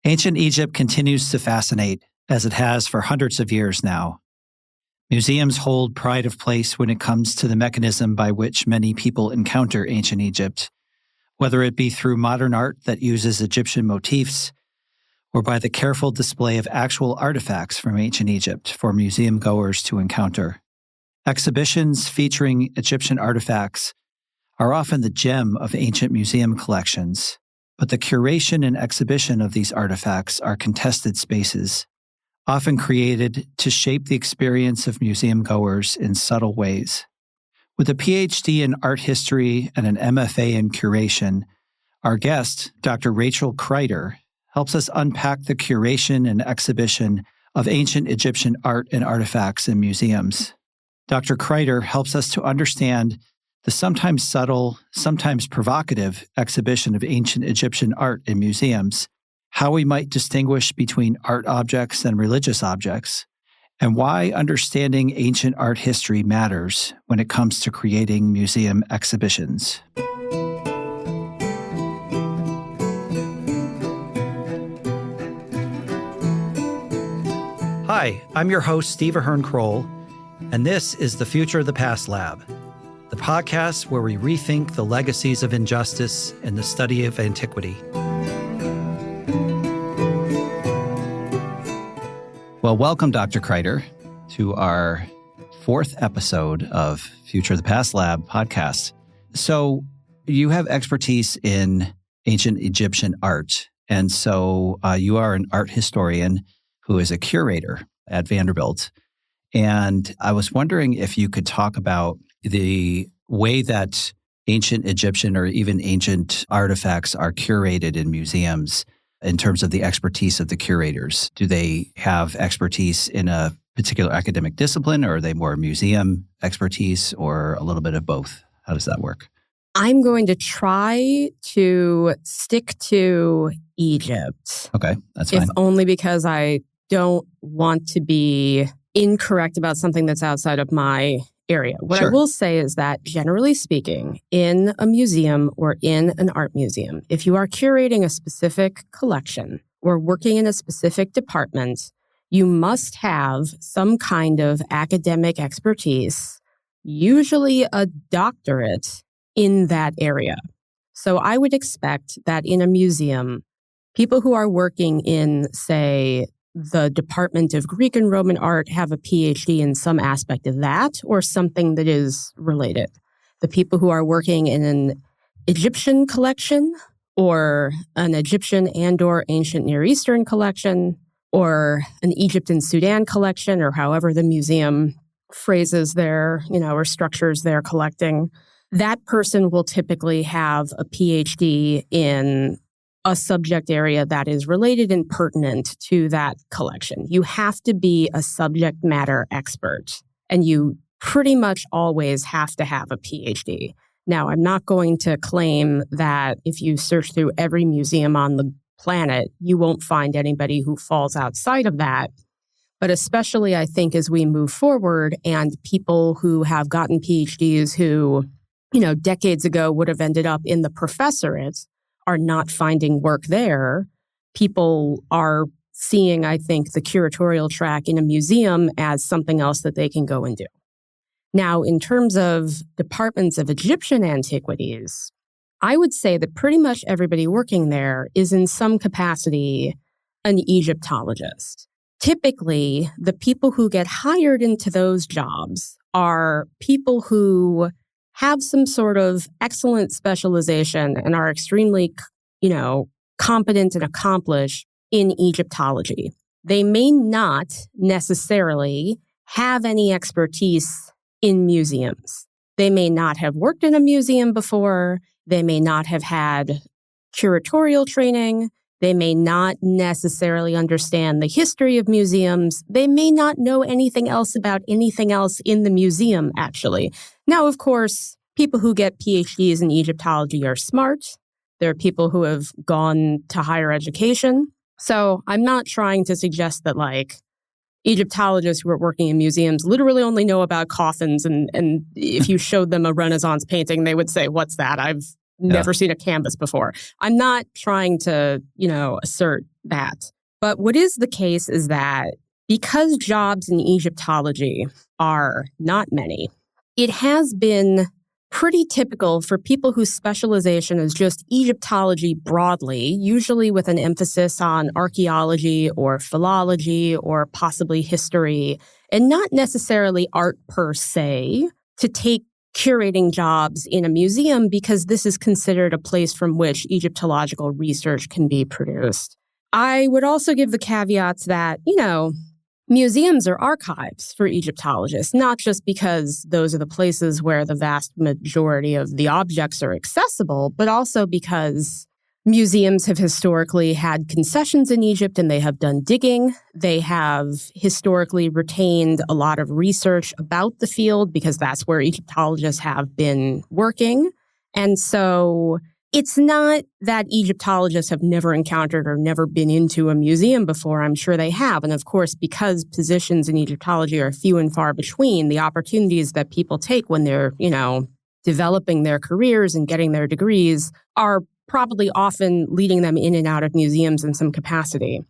Ancient Egypt continues to fascinate, as it has for hundreds of years now. Museums hold pride of place when it comes to the mechanism by which many people encounter ancient Egypt, whether it be through modern art that uses Egyptian motifs, or by the careful display of actual artifacts from ancient Egypt for museum-goers to encounter. Exhibitions featuring Egyptian artifacts are often the gem of ancient museum collections, but the curation and exhibition of these artifacts are contested spaces, often created to shape the experience of museum-goers in subtle ways. With a PhD in art history and an MFA in curation, our guest, Dr. Rachel Kreiter, helps us unpack the curation and exhibition of ancient Egyptian art and artifacts in museums. Dr. Kreiter helps us to understand the sometimes subtle, sometimes provocative exhibition of ancient Egyptian art in museums, how we might distinguish between art objects and religious objects, and why understanding ancient art history matters when it comes to creating museum exhibitions. Hi, I'm your host, Steve Ahearne-Kroll, and this is the Future of the Past Lab, the podcast where we rethink the legacies of injustice in the study of antiquity. Well, welcome, Dr. Kreiter, to our fourth episode of Future of the Past Lab podcast. So you have expertise in ancient Egyptian art, and so you are an art historian who is a curator at Vanderbilt. And I was wondering if you could talk about the way that ancient Egyptian or even ancient artifacts are curated in museums in terms of the expertise of the curators. Do they have expertise in a particular academic discipline, or are they more museum expertise, or a little bit of both? How does that work? I'm going to try to stick to Egypt. Okay, that's fine. If only because I don't want to be incorrect about something that's outside of my area. What Sure. I will say is that, generally speaking, in a museum or in an art museum, if you are curating a specific collection or working in a specific department, you must have some kind of academic expertise, usually a doctorate in that area. So I would expect that in a museum, people who are working in, say, the Department of Greek and Roman Art have a PhD in some aspect of that or something that is related. The people who are working in an Egyptian collection or an Egyptian and or ancient Near Eastern collection or an Egypt and Sudan collection, or however the museum phrases their, or structures they're collecting, that person will typically have a PhD in a subject area that is related and pertinent to that collection. You have to be a subject matter expert, and you pretty much always have to have a PhD. Now, I'm not going to claim that if you search through every museum on the planet, you won't find anybody who falls outside of that. But especially, I think, as we move forward and people who have gotten PhDs who, decades ago would have ended up in the professorate are not finding work there, people are seeing, I think, the curatorial track in a museum as something else that they can go and do. Now, in terms of departments of Egyptian antiquities, I would say that pretty much everybody working there is in some capacity an Egyptologist. Typically, the people who get hired into those jobs are people who have some sort of excellent specialization and are extremely, competent and accomplished in Egyptology. They may not necessarily have any expertise in museums. They may not have worked in a museum before. They may not have had curatorial training. They may not necessarily understand the history of museums. They may not know anything else about anything else in the museum, actually. Now, of course, people who get PhDs in Egyptology are smart. There are people who have gone to higher education. So I'm not trying to suggest that, Egyptologists who are working in museums literally only know about coffins, and if you showed them a Renaissance painting, they would say, "What's that? I've never seen a canvas before. I'm not trying to, assert that. But what is the case is that because jobs in Egyptology are not many, it has been pretty typical for people whose specialization is just Egyptology broadly, usually with an emphasis on archaeology or philology or possibly history, and not necessarily art per se, to take curating jobs in a museum because this is considered a place from which Egyptological research can be produced. I would also give the caveats that, museums are archives for Egyptologists, not just because those are the places where the vast majority of the objects are accessible, but also because museums have historically had concessions in Egypt and they have done digging. They have historically retained a lot of research about the field because that's where Egyptologists have been working. And so it's not that Egyptologists have never encountered or never been into a museum before. I'm sure they have. And of course, because positions in Egyptology are few and far between, the opportunities that people take when they're, developing their careers and getting their degrees are probably often leading them in and out of museums in some capacity.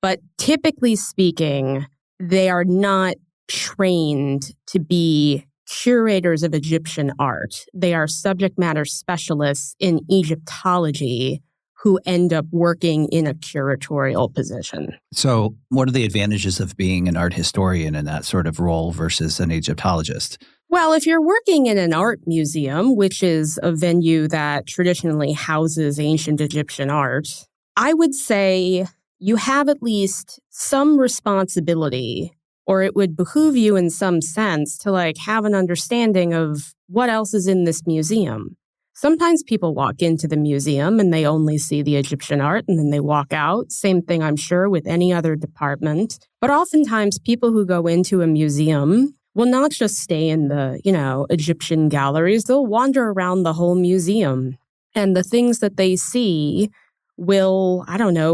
But typically speaking, they are not trained to be curators of Egyptian art. They are subject matter specialists in Egyptology who end up working in a curatorial position. So what are the advantages of being an art historian in that sort of role versus an Egyptologist? Well, if you're working in an art museum, which is a venue that traditionally houses ancient Egyptian art, I would say you have at least some responsibility, or it would behoove you in some sense to have an understanding of what else is in this museum. Sometimes people walk into the museum and they only see the Egyptian art and then they walk out. Same thing, I'm sure, with any other department. But oftentimes people who go into a museum will not just stay in the, Egyptian galleries. They'll wander around the whole museum. And the things that they see will,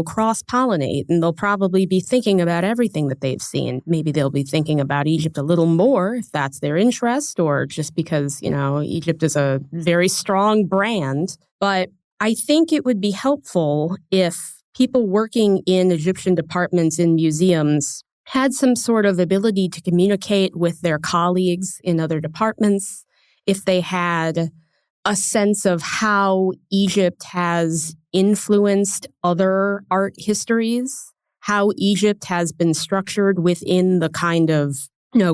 cross-pollinate. And they'll probably be thinking about everything that they've seen. Maybe they'll be thinking about Egypt a little more if that's their interest, or just because, Egypt is a very strong brand. But I think it would be helpful if people working in Egyptian departments in museums had some sort of ability to communicate with their colleagues in other departments, if they had a sense of how Egypt has influenced other art histories, how Egypt has been structured within the kind of,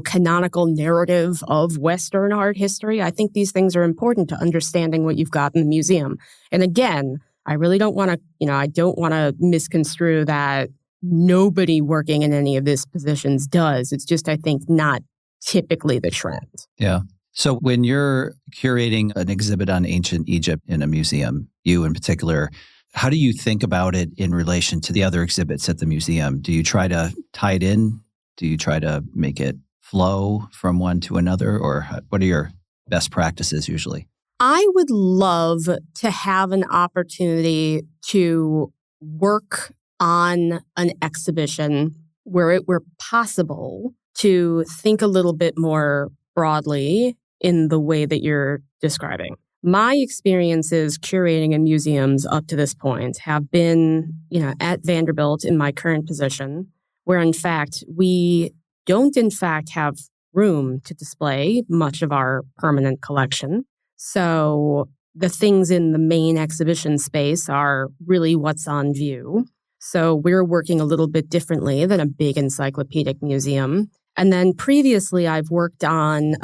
canonical narrative of Western art history. I think these things are important to understanding what you've got in the museum. And again, I really don't want to, I don't want to misconstrue that nobody working in any of these positions does. It's just, I think, not typically the trend. Yeah. So when you're curating an exhibit on ancient Egypt in a museum, you in particular, how do you think about it in relation to the other exhibits at the museum? Do you try to tie it in? Do you try to make it flow from one to another? Or what are your best practices usually? I would love to have an opportunity to work on an exhibition where it were possible to think a little bit more broadly in the way that you're describing. My experiences curating in museums up to this point have been, at Vanderbilt in my current position, where in fact we don't in fact have room to display much of our permanent collection. So the things in the main exhibition space are really what's on view. So we're working a little bit differently than a big encyclopedic museum. And then previously I've worked on,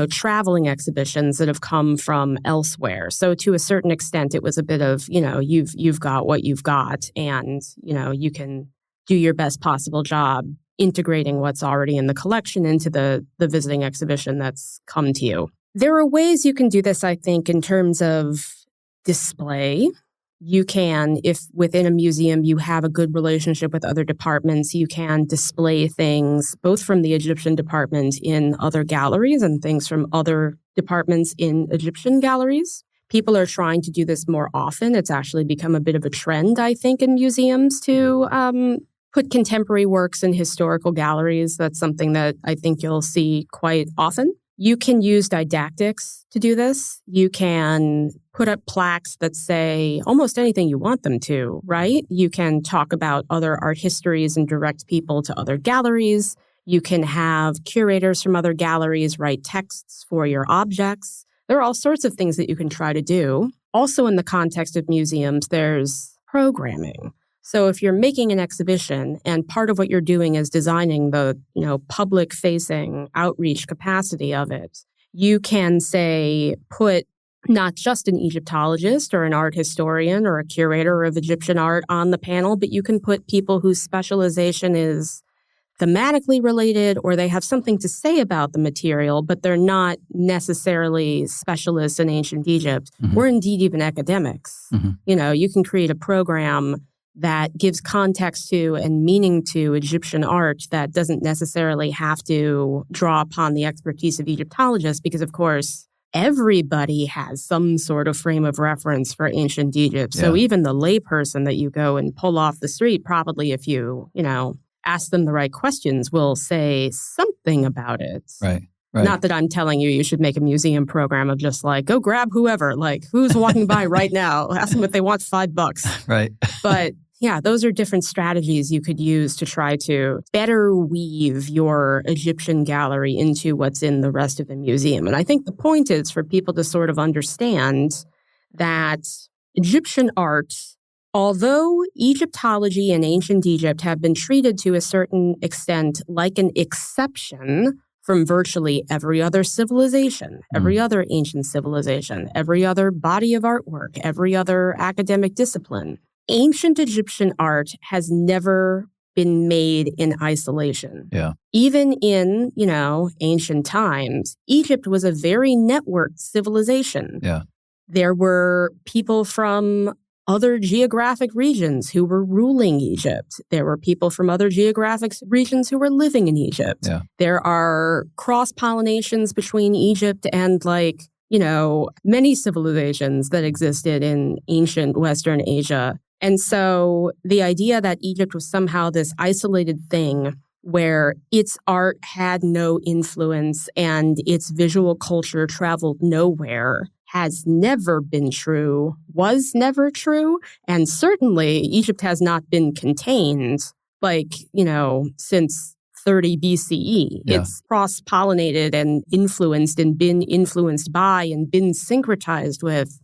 traveling exhibitions that have come from elsewhere. So to a certain extent, it was a bit of, you've got what you've got, and, you can do your best possible job integrating what's already in the collection into the visiting exhibition that's come to you. There are ways you can do this, I think, in terms of display. You can, if within a museum you have a good relationship with other departments, you can display things both from the Egyptian department in other galleries and things from other departments in Egyptian galleries. People are trying to do this more often. It's actually become a bit of a trend, I think, in museums to put contemporary works in historical galleries. That's something that I think you'll see quite often. You can use didactics to do this. You can put up plaques that say almost anything you want them to, right? You can talk about other art histories and direct people to other galleries. You can have curators from other galleries write texts for your objects. There are all sorts of things that you can try to do. Also, in the context of museums, there's programming. So if you're making an exhibition and part of what you're doing is designing the, public-facing outreach capacity of it, you can say put not just an Egyptologist or an art historian or a curator of Egyptian art on the panel, but you can put people whose specialization is thematically related or they have something to say about the material, but they're not necessarily specialists in ancient Egypt or indeed even academics. You can create a program that gives context to and meaning to Egyptian art that doesn't necessarily have to draw upon the expertise of Egyptologists because, of course, everybody has some sort of frame of reference for ancient Egypt. So even the layperson that you go and pull off the street, probably if you, ask them the right questions, will say something about it. Right. Not that I'm telling you should make a museum program of just like, go grab whoever, like who's walking by right now, ask them if they want $5. Right. But yeah, those are different strategies you could use to try to better weave your Egyptian gallery into what's in the rest of the museum. And I think the point is for people to sort of understand that Egyptian art, although Egyptology and ancient Egypt have been treated to a certain extent like an exception from virtually every other civilization, every other ancient civilization, every other body of artwork, every other academic discipline, ancient Egyptian art has never been made in isolation. Yeah. Even in, ancient times, Egypt was a very networked civilization. Yeah. There were people from other geographic regions who were ruling Egypt. There were people from other geographic regions who were living in Egypt. Yeah. There are cross-pollinations between Egypt and many civilizations that existed in ancient Western Asia. And so the idea that Egypt was somehow this isolated thing where its art had no influence and its visual culture traveled nowhere has never been true, was never true, and certainly Egypt has not been contained, since 30 BCE. Yeah. It's cross-pollinated and influenced and been influenced by and been syncretized with,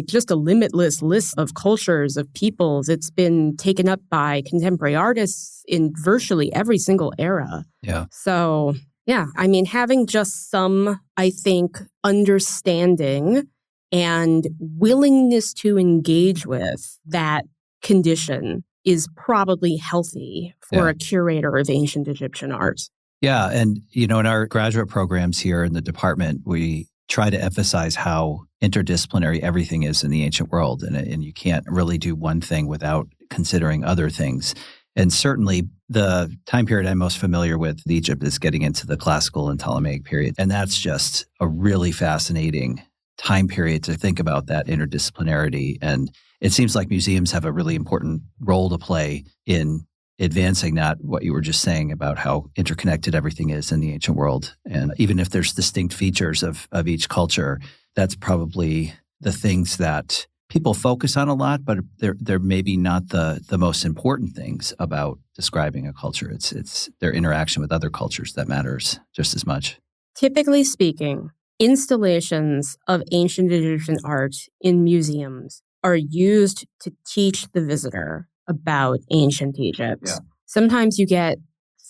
just a limitless list of cultures, of peoples. It's been taken up by contemporary artists in virtually every single era. Yeah. So, yeah, having just some, I think, understanding and willingness to engage with that condition is probably healthy for a curator of ancient Egyptian art. Yeah. And, in our graduate programs here in the department, we try to emphasize how interdisciplinary everything is in the ancient world. And you can't really do one thing without considering other things. And certainly the time period I'm most familiar with in Egypt is getting into the classical and Ptolemaic period. And that's just a really fascinating time period to think about that interdisciplinarity. And it seems like museums have a really important role to play in advancing that, what you were just saying about how interconnected everything is in the ancient world. And even if there's distinct features of each culture, that's probably the things that people focus on a lot, but they're maybe not the most important things about describing a culture. It's their interaction with other cultures that matters just as much. Typically speaking, installations of ancient Egyptian art in museums are used to teach the visitor about ancient Egypt. Yeah. Sometimes you get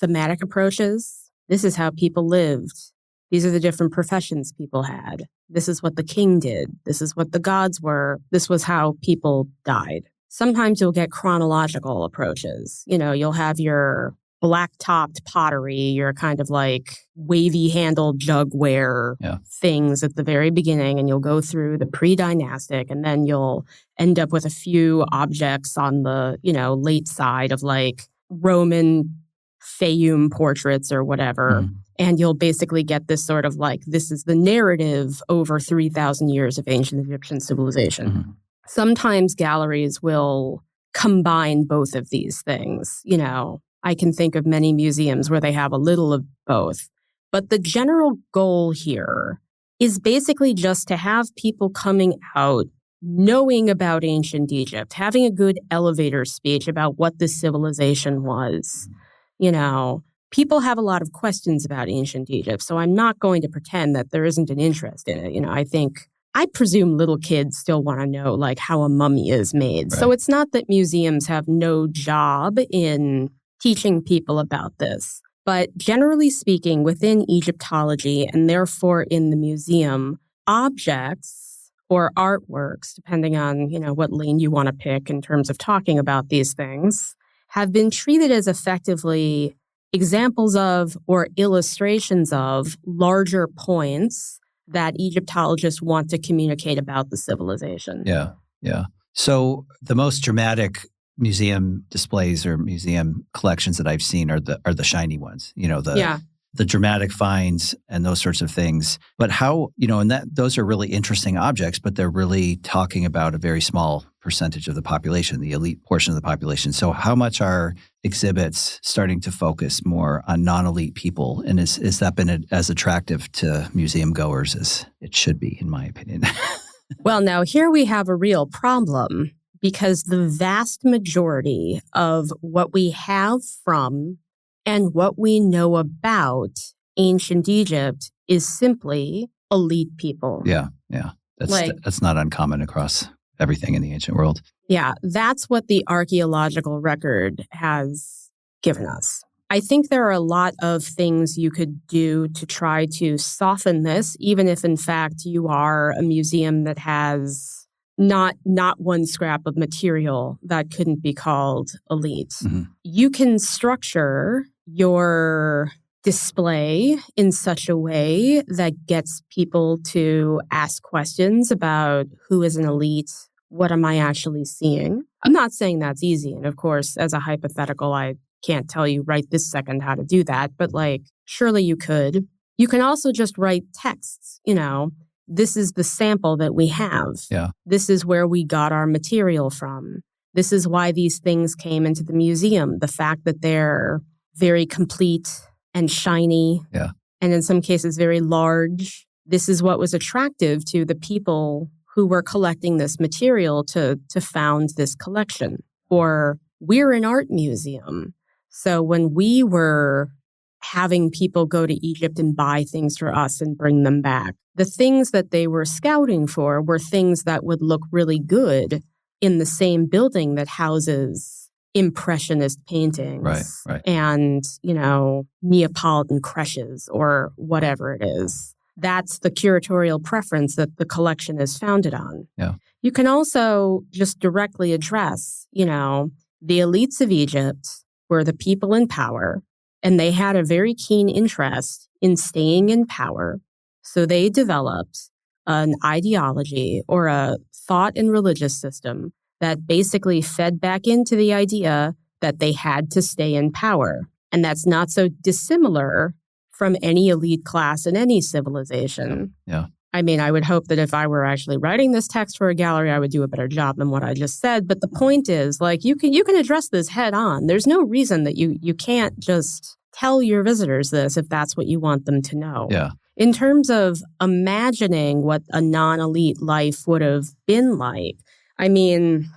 thematic approaches. This is how people lived. These are the different professions people had. This is what the king did. This is what the gods were. This was how people died. Sometimes you'll get chronological approaches. You'll have your black-topped pottery, your kind of wavy-handled jugware things at the very beginning, and you'll go through the pre-dynastic, and then you'll end up with a few objects on the, late side of Roman Fayum portraits or whatever. Mm-hmm. And you'll basically get this sort of this is the narrative over 3,000 years of ancient Egyptian civilization. Mm-hmm. Sometimes galleries will combine both of these things. I can think of many museums where they have a little of both. But the general goal here is basically just to have people coming out knowing about ancient Egypt, having a good elevator speech about what this civilization was. You know, people have a lot of questions about ancient Egypt, so I'm not going to pretend that there isn't an interest in it. You know, I presume little kids still want to know, like, how a mummy is made. Right. So it's not that museums have no job in teaching people about this. But generally speaking, within Egyptology, and therefore in the museum, objects or artworks, depending on, you know, what lane you want to pick in terms of talking about these things, have been treated as effectively examples of or illustrations of larger points that Egyptologists want to communicate about the civilization. Yeah, yeah. So the most dramatic museum displays or museum collections that I've seen are the shiny ones, you know, the dramatic finds and those sorts of things. But how, you know, and those are really interesting objects, but they're really talking about a very small percentage of the population, the elite portion of the population. So how much are exhibits starting to focus more on non-elite people? And is that been as attractive to museum goers as it should be, in my opinion? Well, now here we have a real problem, because the vast majority of what we have from and what we know about ancient Egypt is simply elite people. Yeah. That's not uncommon across everything in the ancient world. Yeah, that's what the archaeological record has given us. I think there are a lot of things you could do to try to soften this, even if in fact you are a museum that has not one scrap of material that couldn't be called elite. Mm-hmm. You can structure your display in such a way that gets people to ask questions about who is an elite, what am I actually seeing? I'm not saying that's easy. And of course, as a hypothetical, I can't tell you right this second how to do that, but like, surely you could. You can also just write texts, you know, this is the sample that we have. Yeah. This is where we got our material from. This is why these things came into the museum. The fact that they're very complete and shiny, and in some cases very large. This is what was attractive to the people who were collecting this material to found this collection. Or we're an art museum. So when we were having people go to Egypt and buy things for us and bring them back, the things that they were scouting for were things that would look really good in the same building that houses Impressionist paintings, right. And, you know, Neapolitan creches or whatever it is. That's the curatorial preference that the collection is founded on. Yeah. You can also just directly address, you know, the elites of Egypt were the people in power, and they had a very keen interest in staying in power. So they developed an ideology or a thought and religious system that basically fed back into the idea that they had to stay in power. And that's not so dissimilar from any elite class in any civilization. Yeah. I mean, I would hope that if I were actually writing this text for a gallery, I would do a better job than what I just said. But the point is, like, you can address this head on. There's no reason that you can't just tell your visitors this if that's what you want them to know. Yeah. In terms of imagining what a non-elite life would have been like, I mean,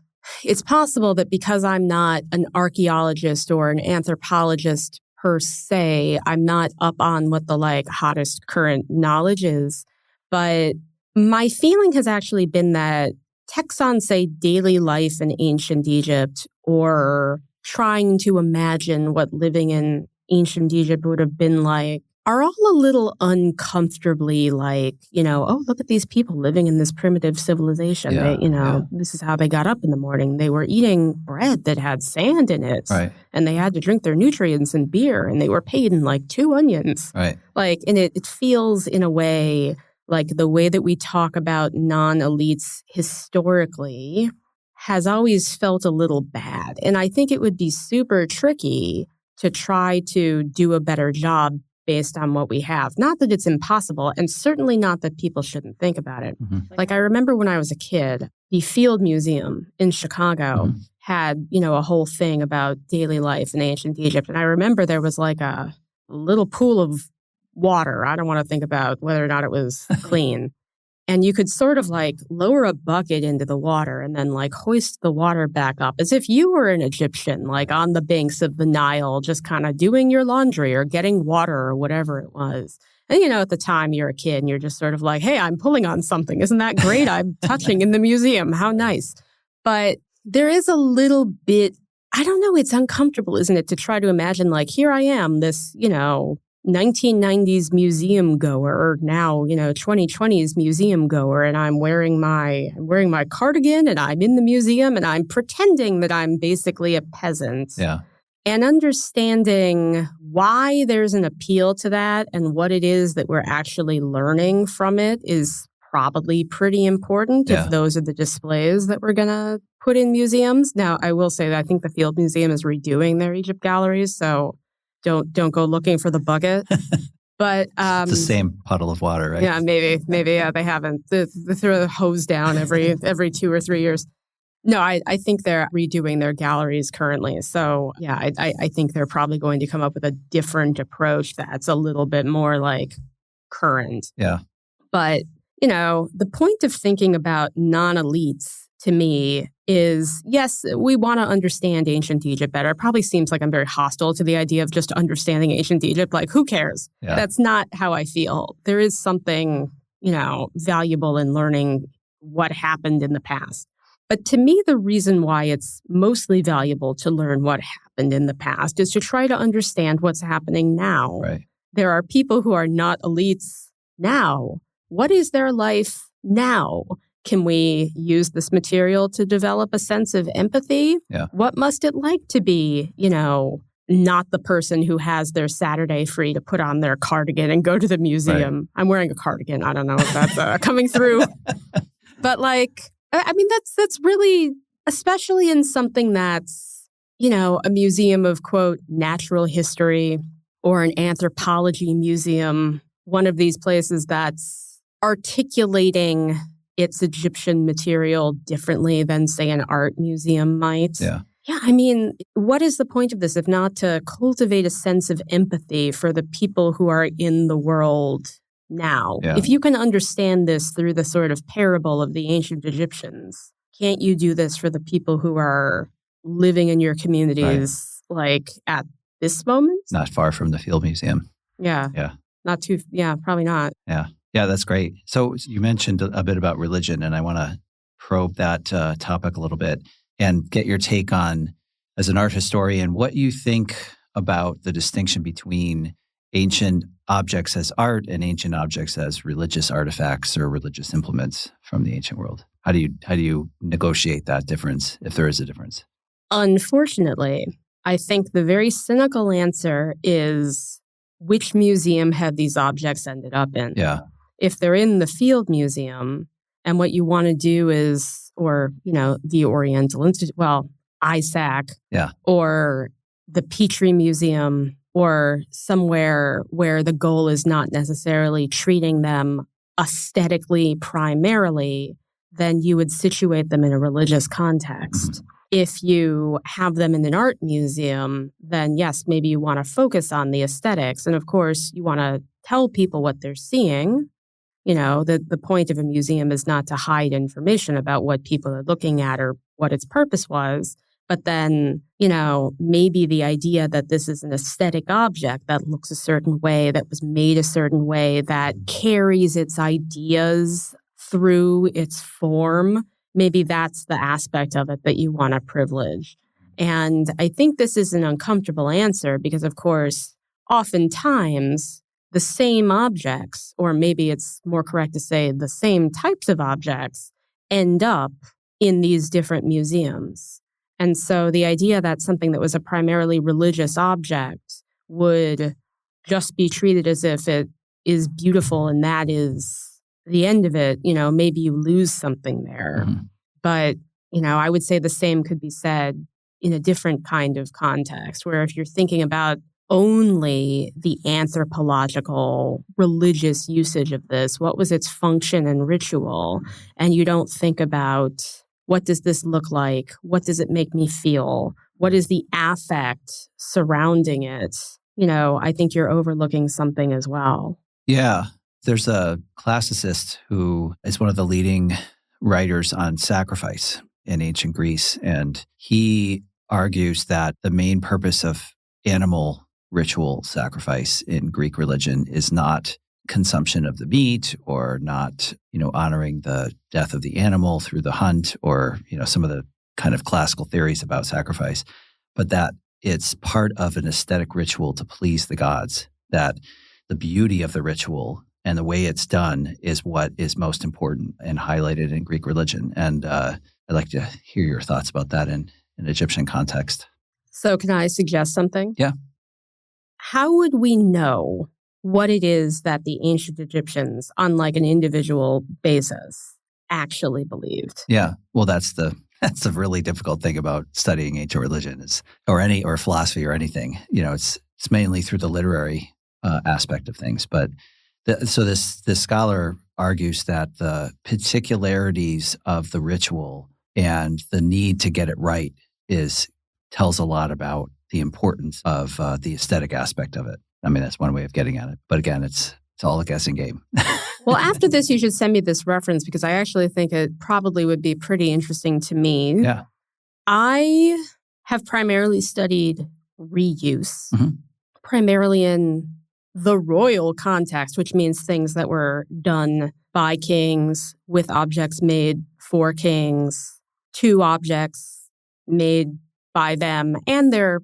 it's possible that because I'm not an archaeologist or an anthropologist per se, I'm not up on what the like hottest current knowledge is. But my feeling has actually been that texts on, say, daily life in ancient Egypt or trying to imagine what living in ancient Egypt would have been like are all a little uncomfortably like, you know, oh, look at these people living in this primitive civilization. Yeah, they, you know, this is how they got up in the morning. They were eating bread that had sand in it. Right. And they had to drink their nutrients in beer, and they were paid in like 2 onions. Right. Like, and it feels in a way like the way that we talk about non-elites historically has always felt a little bad. And I think it would be super tricky to try to do a better job based on what we have. Not that it's impossible, and certainly not that people shouldn't think about it. Mm-hmm. Like, I remember when I was a kid, the Field Museum in Chicago had, you know, a whole thing about daily life in ancient Egypt. And I remember there was like a little pool of water. I don't want to think about whether or not it was clean. And you could sort of like lower a bucket into the water and then like hoist the water back up as if you were an Egyptian, like on the banks of the Nile, just kind of doing your laundry or getting water or whatever it was. And, at the time you're a kid and you're just sort of like, hey, I'm pulling on something. Isn't that great? I'm touching in the museum. How nice. But there is a little bit, I don't know, it's uncomfortable, isn't it, to try to imagine like, here I am, this, 1990s museum goer, or now, 2020s museum goer, and I'm wearing my cardigan and I'm in the museum and I'm pretending that I'm basically a peasant. Yeah. And understanding why there's an appeal to that and what it is that we're actually learning from it is probably pretty important if those are the displays that we're going to put in museums. Now, I will say that I think the Field Museum is redoing their Egypt galleries, so don't go looking for the bucket. But it's the same puddle of water, right? Yeah, maybe they haven't. They throw the hose down every 2 or 3 years. No, I think they're redoing their galleries currently. So, yeah, I think they're probably going to come up with a different approach that's a little bit more like current. Yeah. But, the point of thinking about non-elites to me is, yes, we want to understand ancient Egypt better. It probably seems like I'm very hostile to the idea of just understanding ancient Egypt. Like, who cares? Yeah. That's not how I feel. There is something, valuable in learning what happened in the past. But to me, the reason why it's mostly valuable to learn what happened in the past is to try to understand what's happening now. Right. There are people who are not elites now. What is their life now? Can we use this material to develop a sense of empathy? Yeah. What must it like to be, not the person who has their Saturday free to put on their cardigan and go to the museum? Right. I'm wearing a cardigan. I don't know if that's coming through. But that's really, especially in something that's, a museum of, quote, natural history or an anthropology museum, one of these places that's articulating its Egyptian material differently than, say, an art museum might. Yeah. Yeah, what is the point of this if not to cultivate a sense of empathy for the people who are in the world now? Yeah. If you can understand this through the sort of parable of the ancient Egyptians, can't you do this for the people who are living in your communities, like at this moment? Not far from the Field Museum. Yeah. Yeah. Not too, probably not. Yeah. Yeah, that's great. So you mentioned a bit about religion, and I want to probe that topic a little bit and get your take on, as an art historian, what you think about the distinction between ancient objects as art and ancient objects as religious artifacts or religious implements from the ancient world. How do you negotiate that difference, if there is a difference? Unfortunately, I think the very cynical answer is, which museum have these objects ended up in? Yeah. If they're in the Field Museum, and what you want to do is, or, the Oriental Institute, ISAC, or the Petrie Museum, or somewhere where the goal is not necessarily treating them aesthetically primarily, then you would situate them in a religious context. Mm-hmm. If you have them in an art museum, then yes, maybe you want to focus on the aesthetics. And of course, you want to tell people what they're seeing. The point of a museum is not to hide information about what people are looking at or what its purpose was. But then, maybe the idea that this is an aesthetic object that looks a certain way, that was made a certain way, that carries its ideas through its form, maybe that's the aspect of it that you want to privilege. And I think this is an uncomfortable answer because, of course, oftentimes the same objects, or maybe it's more correct to say the same types of objects, end up in these different museums. And so the idea that something that was a primarily religious object would just be treated as if it is beautiful and that is the end of it, maybe you lose something there. Mm-hmm. But, I would say the same could be said in a different kind of context, where if you're thinking about only the anthropological religious usage of this, what was its function and ritual, and you don't think about what does this look like? What does it make me feel? What is the affect surrounding it? I think you're overlooking something as well. Yeah. There's a classicist who is one of the leading writers on sacrifice in ancient Greece. And he argues that the main purpose of animal ritual sacrifice in Greek religion is not consumption of the meat or not, honoring the death of the animal through the hunt or, some of the kind of classical theories about sacrifice, but that it's part of an aesthetic ritual to please the gods, that the beauty of the ritual and the way it's done is what is most important and highlighted in Greek religion. And I'd like to hear your thoughts about that in an Egyptian context. So can I suggest something? Yeah. How would we know what it is that the ancient Egyptians, on like an individual basis, actually believed? Yeah. Well, that's the really difficult thing about studying ancient religion or philosophy or anything. It's mainly through the literary aspect of things. But so this scholar argues that the particularities of the ritual and the need to get it right tells a lot about the importance of the aesthetic aspect of it. I mean, that's one way of getting at it. But again, it's all a guessing game. Well, after this, you should send me this reference because I actually think it probably would be pretty interesting to me. Yeah. I have primarily studied reuse, primarily in the royal context, which means things that were done by kings with objects made for kings, to objects made by them and their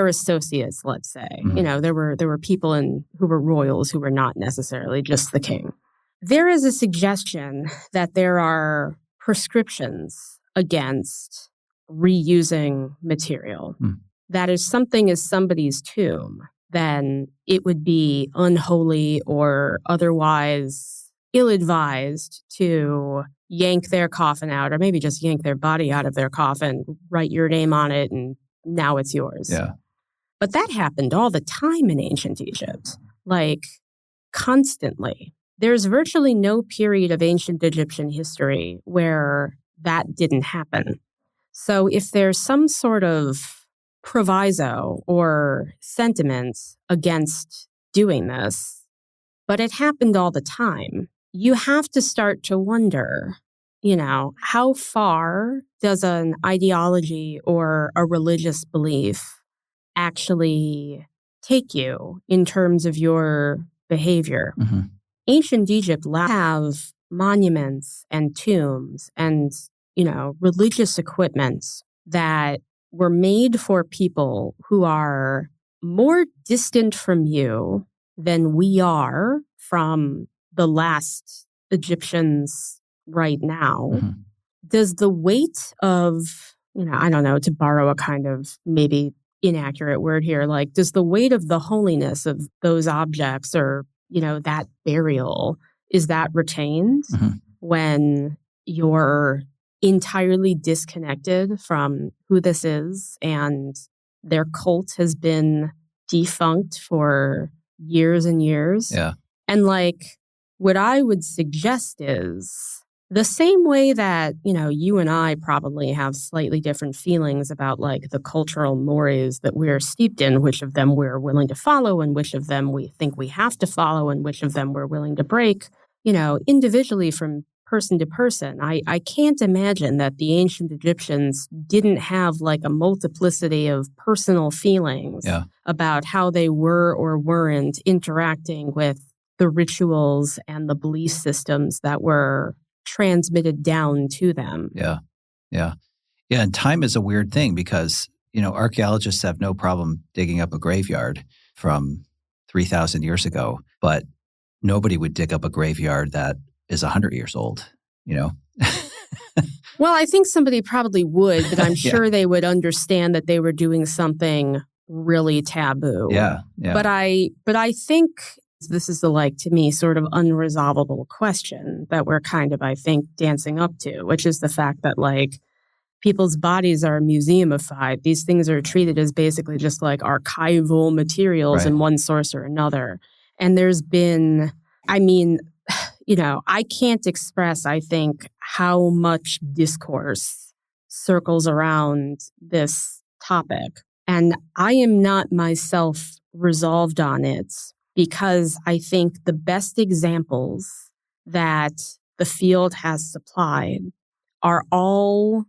associates, let's say. There were people who were royals who were not necessarily just the king. There is a suggestion that there are prescriptions against reusing material. That if something is somebody's tomb, then it would be unholy or otherwise ill-advised to yank their coffin out or maybe just yank their body out of their coffin, write your name on it, and now it's yours. Yeah. But that happened all the time in ancient Egypt, like constantly. There's virtually no period of ancient Egyptian history where that didn't happen. So if there's some sort of proviso or sentiment against doing this, but it happened all the time, you have to start to wonder, how far does an ideology or a religious belief actually take you in terms of your behavior? Ancient Egypt have monuments and tombs and, religious equipment that were made for people who are more distant from you than we are from the last Egyptians right now. Does the weight of, I don't know, to borrow a kind of maybe inaccurate word here, like does the weight of the holiness of those objects or, that burial, is that retained when you're entirely disconnected from who this is and their cult has been defunct for years and years? Yeah. And what I would suggest is the same way that, you and I probably have slightly different feelings about the cultural mores that we're steeped in, which of them we're willing to follow and which of them we think we have to follow and which of them we're willing to break, individually from person to person. I can't imagine that the ancient Egyptians didn't have a multiplicity of personal feelings about how they were or weren't interacting with the rituals and the belief systems that were transmitted down to them. Yeah. And time is a weird thing because, archaeologists have no problem digging up a graveyard from 3,000 years ago, but nobody would dig up a graveyard that is 100 years old, Well, I think somebody probably would, but I'm sure they would understand that they were doing something really taboo. Yeah. But I think this is the, to me, sort of unresolvable question that we're kind of, I think, dancing up to, which is the fact that, people's bodies are museumified. These things are treated as basically just archival materials in one source or another. And there's been, I can't express, I think, how much discourse circles around this topic. And I am not myself resolved on it because I think the best examples that the field has supplied are all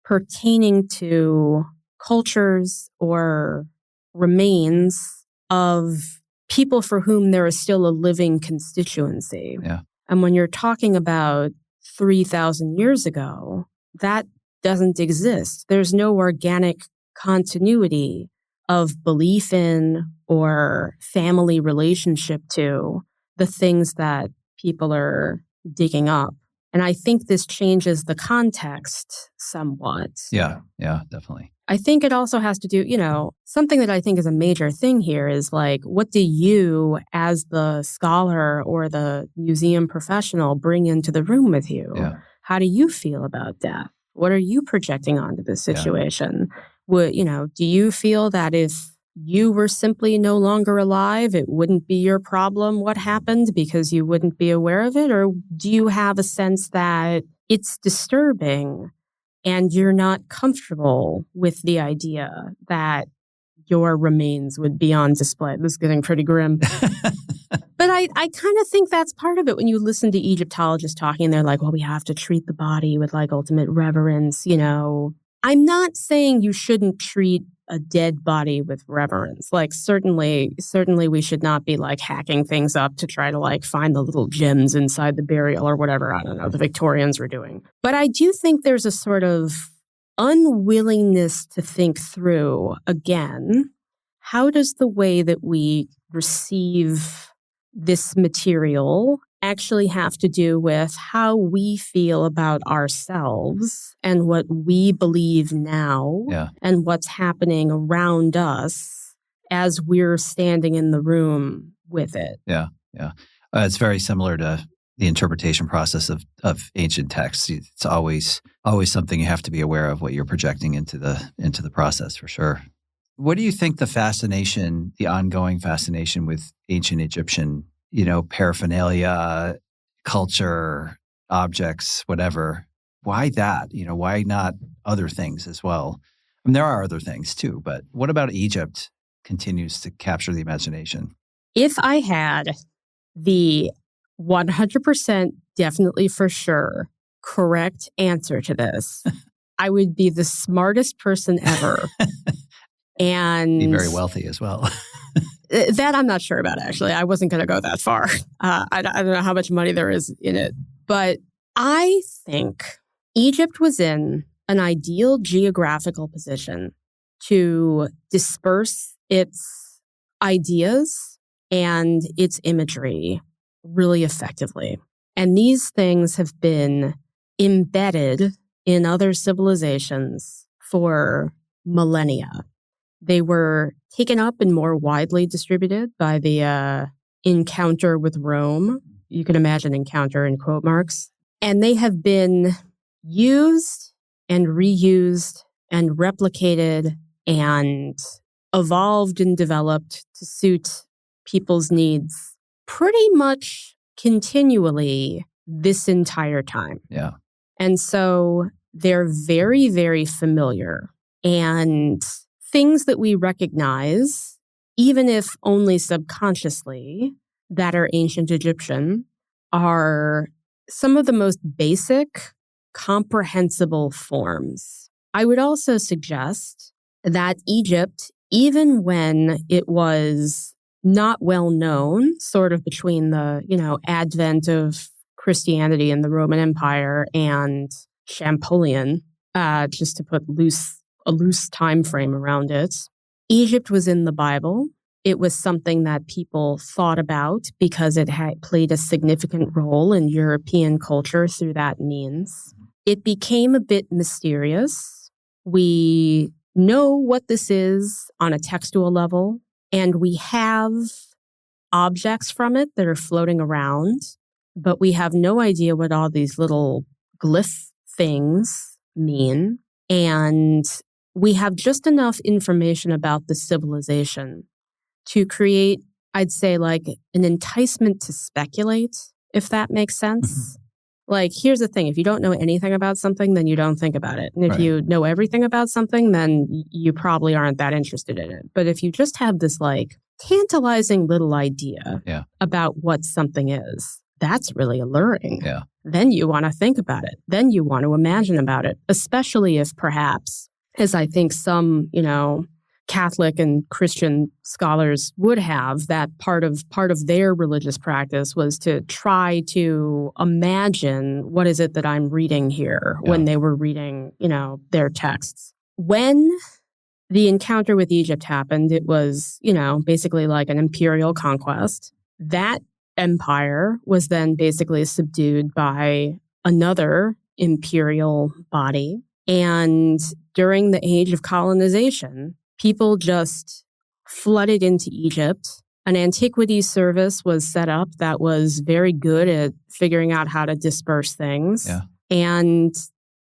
pertaining to cultures or remains of people for whom there is still a living constituency. Yeah. And when you're talking about 3,000 years ago, that doesn't exist. There's no organic continuity of belief in or family relationship to the things that people are digging up. And I think this changes the context somewhat. Yeah, definitely. I think it also has to do, something that I think is a major thing here is like, what do you as the scholar or the museum professional bring into the room with you? Yeah. How do you feel about death? What are you projecting onto this situation? Do you feel that if you were simply no longer alive, it wouldn't be your problem what happened because you wouldn't be aware of it? Or do you have a sense that it's disturbing and you're not comfortable with the idea that your remains would be on display? This is getting pretty grim. But I kind of think that's part of it. When you listen to Egyptologists talking, they're like, well, we have to treat the body with like ultimate reverence. I'm not saying you shouldn't treat a dead body with reverence. Like certainly we should not be like hacking things up to try to like find the little gems inside the burial or whatever, I don't know, the Victorians were doing. But I do think there's a sort of unwillingness to think through, again, how does the way that we receive this material actually have to do with how we feel about ourselves and what we believe now and what's happening around us as we're standing in the room with it. Yeah. It's very similar to the interpretation process of ancient texts. It's always something you have to be aware of what you're projecting into the process, for sure. What do you think the ongoing fascination with ancient Egyptian, paraphernalia, culture, objects, whatever? Why that? Why not other things as well? I mean, there are other things too, but what about Egypt continues to capture the imagination? If I had the 100% definitely for sure correct answer to this, I would be the smartest person ever. And be very wealthy as well. That I'm not sure about, actually. I wasn't going to go that far. I don't know how much money there is in it. But I think Egypt was in an ideal geographical position to disperse its ideas and its imagery really effectively. And these things have been embedded in other civilizations for millennia. They were taken up and more widely distributed by the encounter with Rome. You can imagine encounter in quote marks. And they have been used and reused and replicated and evolved and developed to suit people's needs pretty much continually this entire time. Yeah. And so they're very, very familiar. And things that we recognize, even if only subconsciously, that are ancient Egyptian, are some of the most basic, comprehensible forms. I would also suggest that Egypt, even when it was not well known, sort of between the, advent of Christianity and the Roman Empire and Champollion, just to put a loose time frame around it. Egypt was in the Bible. It was something that people thought about because it had played a significant role in European culture through that means. It became a bit mysterious. We know what this is on a textual level, and we have objects from it that are floating around, but we have no idea what all these little glyph things mean. And we have just enough information about the civilization to create, I'd say, like an enticement to speculate, if that makes sense. Like, here's the thing. If you don't know anything about something, then you don't think about it. And if Right. you know everything about something, then you probably aren't that interested in it. But if you just have this like tantalizing little idea Yeah. about what something is, that's really alluring. Yeah. Then you want to think about it. Then you want to imagine about it, especially if perhaps, as I think some, Catholic and Christian scholars would have, that part of their religious practice was to try to imagine what is it that I'm reading here when they were reading, their texts. When the encounter with Egypt happened, it was, basically like an imperial conquest. That empire was then basically subdued by another imperial body. And during the age of colonization, people just flooded into Egypt. An antiquities service was set up that was very good at figuring out how to disperse things. Yeah. And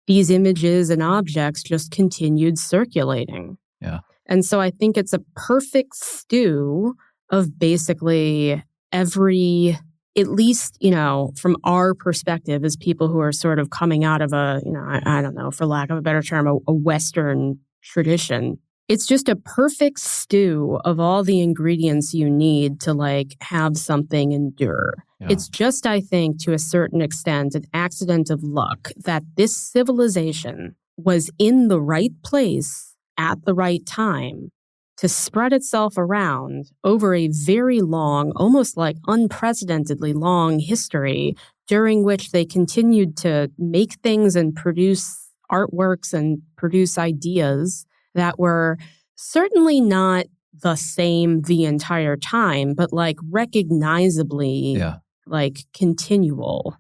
these images and objects just continued circulating. Yeah. And so I think it's a perfect stew of basically every, at least, from our perspective as people who are sort of coming out of a, I don't know, for lack of a better term, a Western tradition. It's just a perfect stew of all the ingredients you need to like have something endure. Yeah. It's just, I think, to a certain extent, an accident of luck that this civilization was in the right place at the right time to spread itself around over a very long, almost like unprecedentedly long history, during which they continued to make things and produce artworks and produce ideas that were certainly not the same the entire time, but like recognizably like continual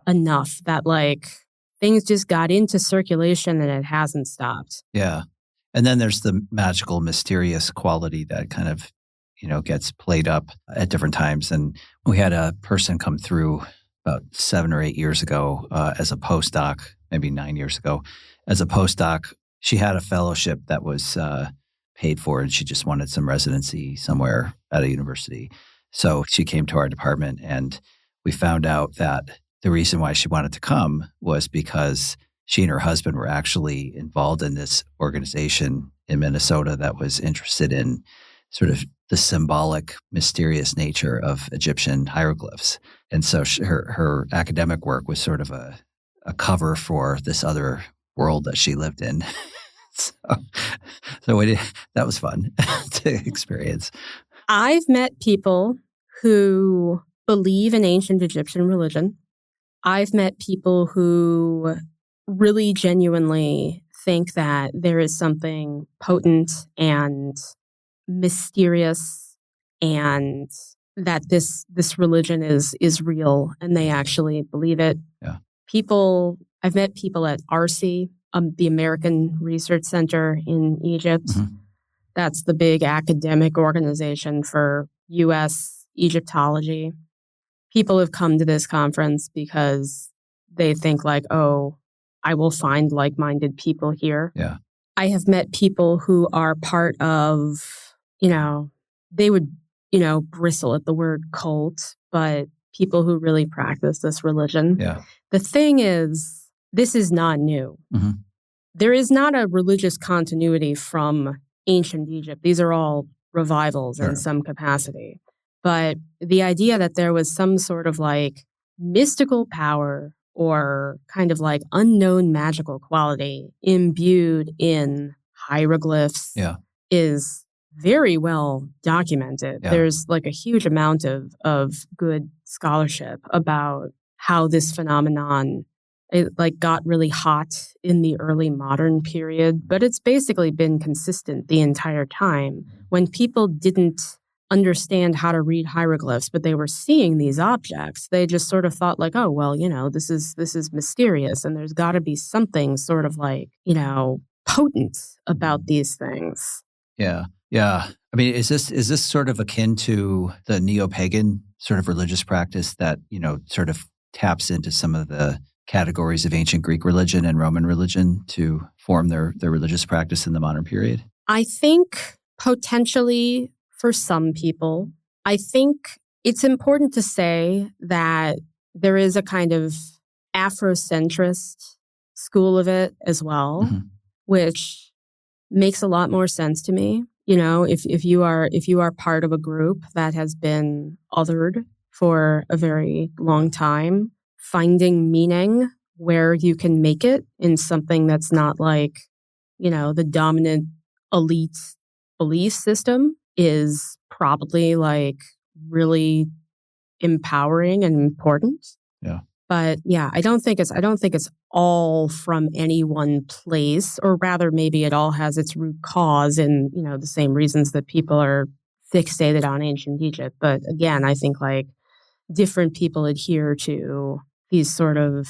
enough that like things just got into circulation and it hasn't stopped. Yeah. And then there's the magical, mysterious quality that kind of, gets played up at different times. And we had a person come through about 7 or 8 years ago as a postdoc, maybe 9 years ago, as a postdoc. She had a fellowship that was paid for, and she just wanted some residency somewhere at a university. So she came to our department, and we found out that the reason why she wanted to come was because she and her husband were actually involved in this organization in Minnesota that was interested in sort of the symbolic, mysterious nature of Egyptian hieroglyphs. And so her academic work was sort of a cover for this other world that she lived in. So that was fun to experience. I've met people who believe in ancient Egyptian religion. I've met people who really genuinely think that there is something potent and mysterious and that this religion is real and they actually believe it. Yeah. I've met people at ARCI, the American Research Center in Egypt. Mm-hmm. That's the big academic organization for U.S. Egyptology. People have come to this conference because they think like, oh, I will find like-minded people here. Yeah. I have met people who are part of, they would, bristle at the word cult, but people who really practice this religion. Yeah. The thing is, this is not new. Mm-hmm. There is not a religious continuity from ancient Egypt. These are all revivals in some capacity. But the idea that there was some sort of like mystical power or kind of like unknown magical quality imbued in hieroglyphs is very well documented. Yeah. There's like a huge amount of good scholarship about how this phenomenon it got really hot in the early modern period, but it's basically been consistent the entire time. When people didn't understand how to read hieroglyphs, but they were seeing these objects, they just sort of thought like, oh, well, this is mysterious and there's got to be something sort of like, potent about these things. Yeah. Yeah. I mean, is this sort of akin to the neo-pagan sort of religious practice that, sort of taps into some of the categories of ancient Greek religion and Roman religion to form their religious practice in the modern period? I think potentially for some people. I think it's important to say that there is a kind of Afrocentrist school of it as well, which makes a lot more sense to me. You know, if you are part of a group that has been othered for a very long time, finding meaning where you can make it in something that's not like, you know, the dominant elite belief system is probably like really empowering and important. Yeah. But yeah, I don't think it's all from any one place, or rather maybe it all has its root cause in, you know, the same reasons that people are fixated on ancient Egypt. But again, I think like different people adhere to these sort of,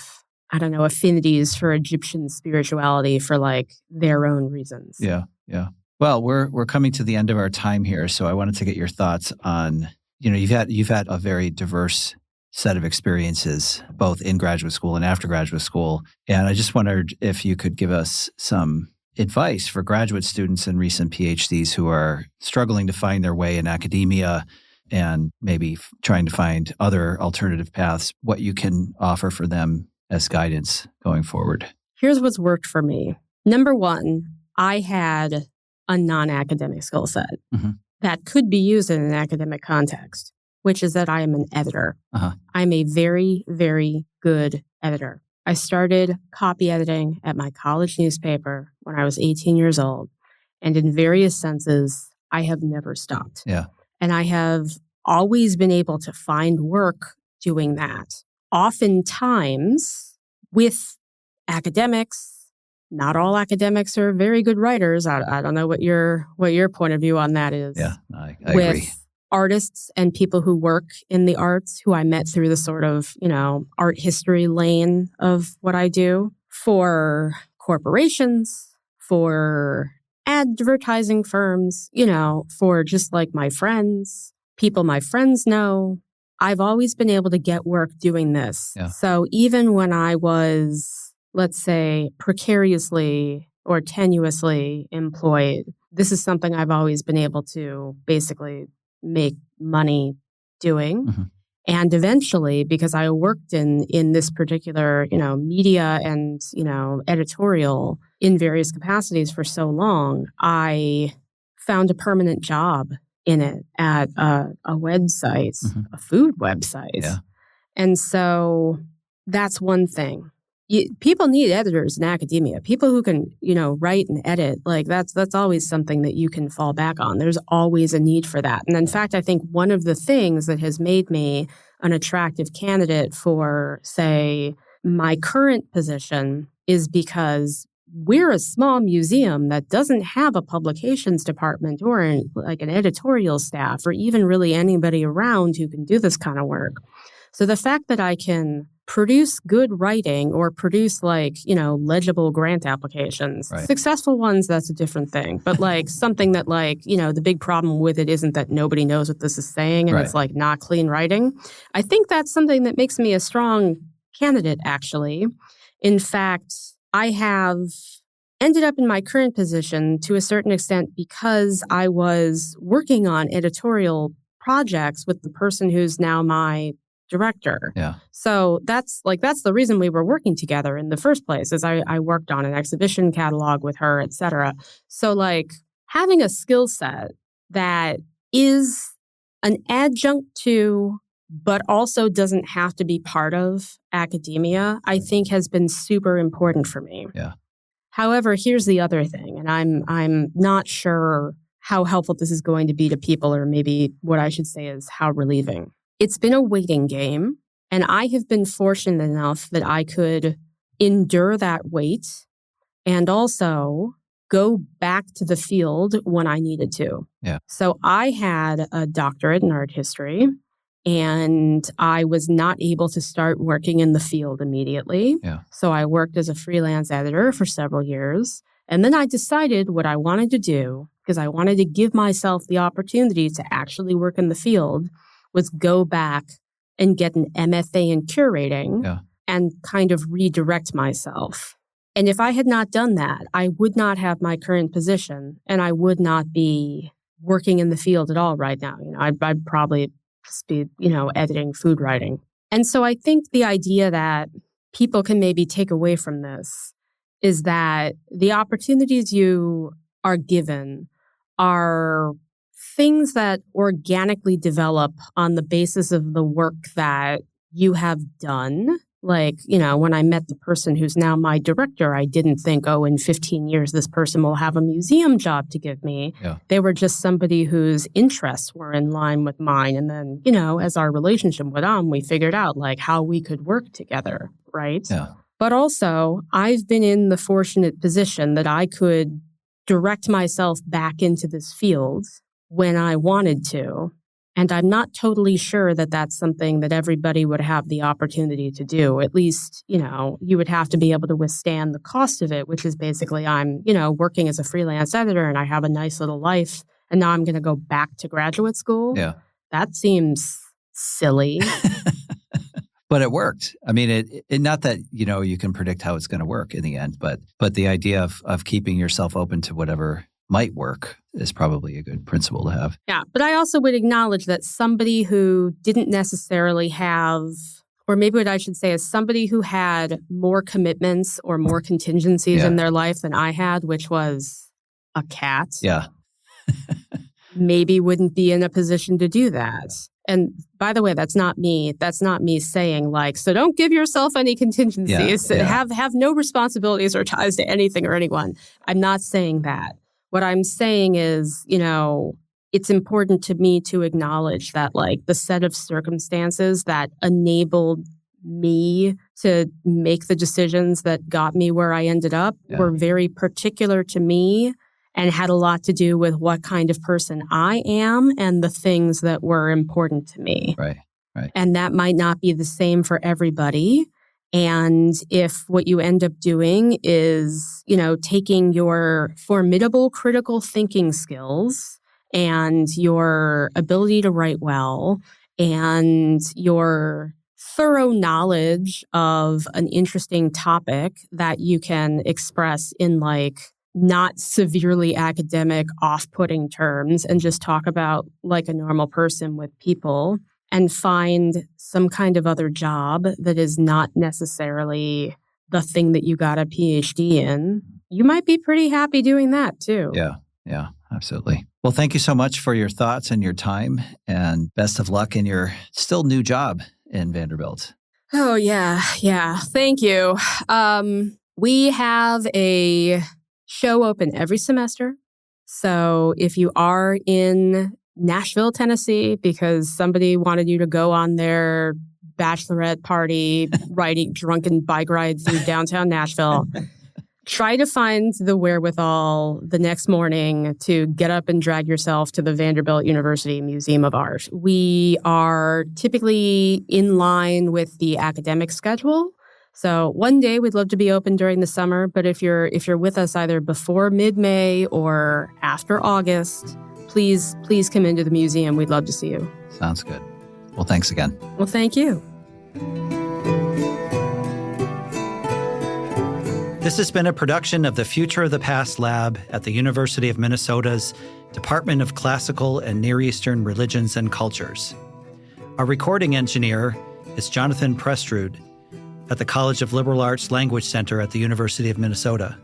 I don't know, affinities for Egyptian spirituality for like their own reasons. Yeah. Yeah. Well, we're coming to the end of our time here, so I wanted to get your thoughts on, you know, you've had a very diverse set of experiences, both in graduate school and after graduate school. And I just wondered if you could give us some advice for graduate students and recent PhDs who are struggling to find their way in academia and maybe trying to find other alternative paths, what you can offer for them as guidance going forward. Here's what's worked for me. Number one, I had a non-academic skill set that could be used in an academic context, which is that I am an editor. I'm a very, very good editor. I started copy editing at my college newspaper when I was 18 years old. And in various senses, I have never stopped. Yeah. And I have always been able to find work doing that. Oftentimes with academics, not all academics are very good writers. I don't know what your point of view on that is. Yeah, I agree. With artists and people who work in the arts who I met through the sort of, you know, art history lane of what I do. For corporations, for advertising firms, you know, for just like my friends, people my friends know, I've always been able to get work doing this. Yeah. So even when I was, let's say, precariously or tenuously employed, this is something I've always been able to basically make money doing. And eventually, because I worked in this particular, you know, media and, you know, editorial in various capacities for so long, I found a permanent job in it at a website, a food website. Yeah. And so that's one thing. People need editors in academia. People who can, you know, write and edit, like that's always something that you can fall back on. There's always a need for that. And in fact, I think one of the things that has made me an attractive candidate for, say, my current position is because we're a small museum that doesn't have a publications department or like an editorial staff or even really anybody around who can do this kind of work. So the fact that I can produce good writing or produce like, you know, legible grant applications, successful ones, that's a different thing. But like something that like, you know, the big problem with it isn't that nobody knows what this is saying and it's like not clean writing. I think that's something that makes me a strong candidate, actually. In fact, I have ended up in my current position to a certain extent because I was working on editorial projects with the person who's now my director. Yeah. So that's the reason we were working together in the first place, is I worked on an exhibition catalog with her, et cetera. So like having a skill set that is an adjunct to, but also doesn't have to be part of academia, I think has been super important for me. Yeah. However, here's the other thing, and I'm not sure how helpful this is going to be to people, or maybe what I should say is how relieving. It's been a waiting game, and I have been fortunate enough that I could endure that wait and also go back to the field when I needed to. Yeah. So I had a doctorate in art history, and I was not able to start working in the field immediately. Yeah. So I worked as a freelance editor for several years. And then I decided what I wanted to do, because I wanted to give myself the opportunity to actually work in the field, was go back and get an MFA in curating and kind of redirect myself. And if I had not done that, I would not have my current position, and I would not be working in the field at all right now. You know, I'd probably just be, you know, editing food writing. And so I think the idea that people can maybe take away from this is that the opportunities you are given are things that organically develop on the basis of the work that you have done. Like, when I met the person who's now my director, I didn't think, in 15 years, this person will have a museum job to give me. Yeah. They were just somebody whose interests were in line with mine. And then, as our relationship went on, we figured out like how we could work together, right? Yeah. But also, I've been in the fortunate position that I could direct myself back into this field when I wanted to. And I'm not totally sure that that's something that everybody would have the opportunity to do. At least, you would have to be able to withstand the cost of it, which is basically I'm, working as a freelance editor and I have a nice little life. And now I'm going to go back to graduate school. Yeah. That seems silly. But it worked. I mean, it not that, you can predict how it's going to work in the end, but the idea of keeping yourself open to whatever might work is probably a good principle to have. Yeah, but I also would acknowledge that somebody who didn't necessarily have, or maybe what I should say is somebody who had more commitments or more contingencies in their life than I had, which was a cat. Yeah. Maybe wouldn't be in a position to do that. And by the way, that's not me saying like, so don't give yourself any contingencies. Yeah. Have no responsibilities or ties to anything or anyone. I'm not saying that. What I'm saying is, it's important to me to acknowledge that like the set of circumstances that enabled me to make the decisions that got me where I ended up were very particular to me and had a lot to do with what kind of person I am and the things that were important to me. Right. And that might not be the same for everybody. And if what you end up doing is, taking your formidable critical thinking skills and your ability to write well and your thorough knowledge of an interesting topic that you can express in like not severely academic, off-putting terms and just talk about like a normal person with people and find some kind of other job that is not necessarily the thing that you got a PhD in, you might be pretty happy doing that too. Yeah, absolutely. Well, thank you so much for your thoughts and your time, and best of luck in your still new job in Vanderbilt. Oh, yeah. Thank you. We have a show open every semester. So if you are in Nashville, Tennessee, because somebody wanted you to go on their bachelorette party, riding drunken bike ride through downtown Nashville, try to find the wherewithal the next morning to get up and drag yourself to the Vanderbilt University Museum of Art. We are typically in line with the academic schedule. So one day we'd love to be open during the summer, but if you're with us either before mid-May or after August, please come into the museum. We'd love to see you. Sounds good. Well, thanks again. Well, thank you. This has been a production of the Future of the Past Lab at the University of Minnesota's Department of Classical and Near Eastern Religions and Cultures. Our recording engineer is Jonathan Prestrud at the College of Liberal Arts Language Center at the University of Minnesota.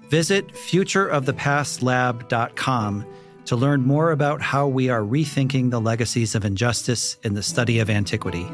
Visit futureofthepastlab.com to learn more about how we are rethinking the legacies of injustice in the study of antiquity.